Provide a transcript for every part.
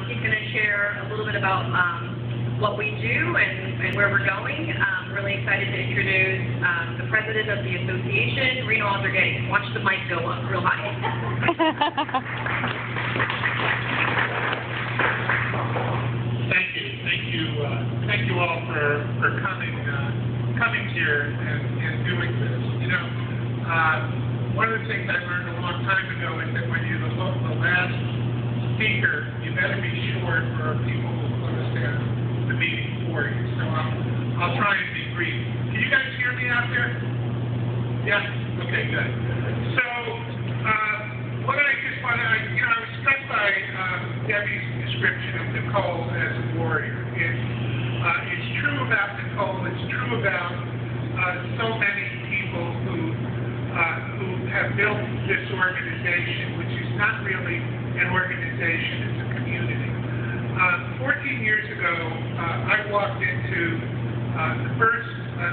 He's going to share a little bit about what we do and where we're going. Really excited to introduce the president of the association, Reno Aldergate. Watch the mic go up real high. Thank you all for coming here and doing this. You know, one of the things I learned a long time ago is that when you're the last speaker, you better be short or people will understand the meeting for you. So I'll try and be brief. Can you guys hear me out there? Yeah? Okay, good. So what I just want to, I was struck by Debbie's description of Nicole as a warrior. It's true about Nicole. It's true about so many people who have built this organization, which is not really an organization, it's a community. 14 years ago, I walked into the first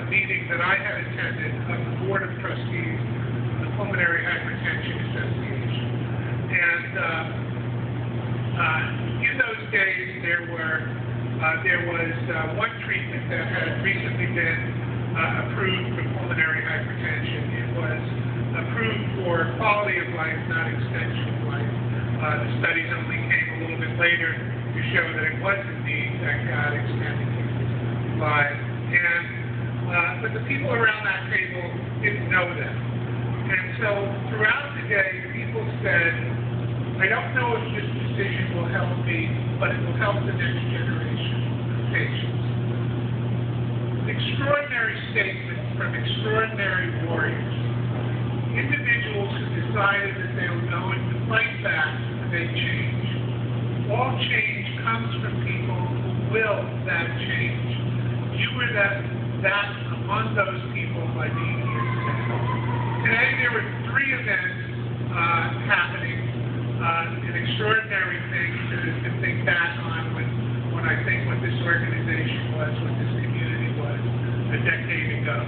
meeting that I had attended of the Board of Trustees of the Pulmonary Hypertension Association. And in those days, there was one treatment that had recently been approved for pulmonary hypertension. It was approved for quality of life, not extension of life. The studies only came a little bit later to show that it was indeed that God extended his life. But the people around that table didn't know that. And so throughout the day, people said, I don't know if this decision will help me, but it will help the next generation of patients. Extraordinary statements from extraordinary warriors. Individuals who decided that they were going to fight back to make change. All change comes from people who will that change. You were that among those people by being here today. Today there were 3 events happening. An extraordinary thing to think back on when I think what this organization was, what this community was a decade ago.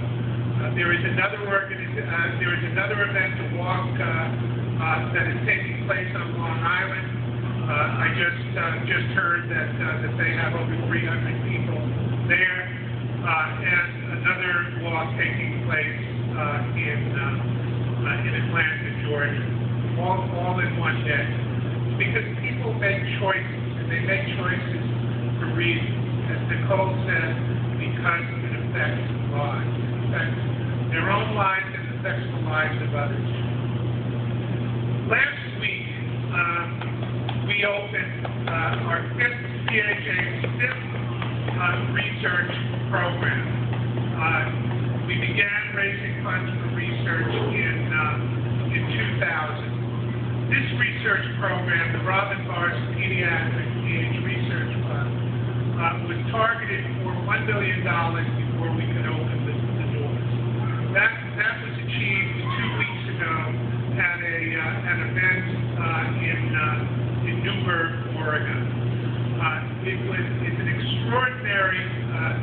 There is another event, a walk that is taking place on Long Island. I just heard that they have over 300 people there, and another walk taking place in Atlanta, Georgia. All in one day. Because people make choices, and they make choices for reasons. As Nicole said, because it affects lives. It affects their own lives and affects the lives of others. Last week, we opened our 5th CHA's 5th research program. We began raising funds for research in 2000. This research program, the Robin Barr's Pediatric Age Research Fund, was targeted for $1 billion before we could open the doors. That was achieved 2 weeks ago at an event in Newburgh, Oregon. It's an extraordinary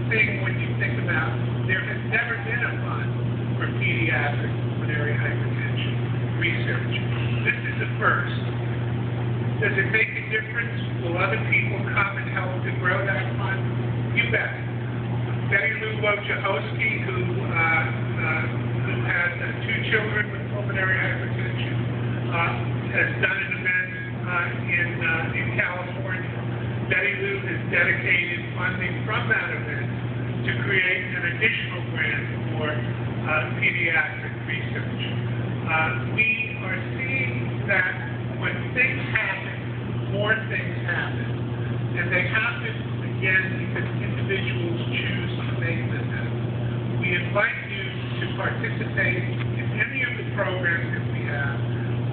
thing when you think about there has never been a fund for pediatric pulmonary hypertension research. This is the first. Does it make a difference? Will other people come and help to grow that fund? You bet. Betty Lou Wojciechowski, who has 2 children with pulmonary hypertension, has done an event in California. Betty Lou has dedicated funding from that event to create an additional grant for pediatric research. We are seeing that when things happen, more things happen. And they happen, again, because individuals choose to make them happen. We invite you to participate in any of the programs that we have.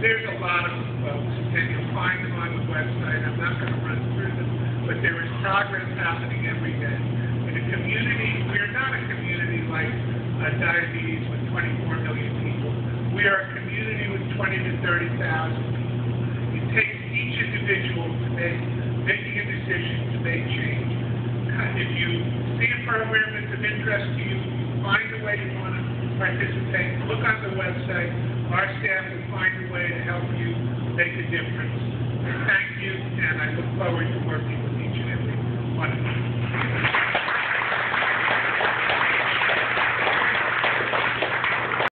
There's a lot of them, folks, and you'll find them on the website. I'm not going to run through them, but there is progress happening every day. In a community, we are not a community like diabetes with 24 million people. We are a community with 20 to 30,000 people. It takes each individual to making a decision to make change. If you see a program that's of interest to you, find a way you want to participate. Look on the website. Our staff will find a way to help you make a difference. Thank you, and I look forward to working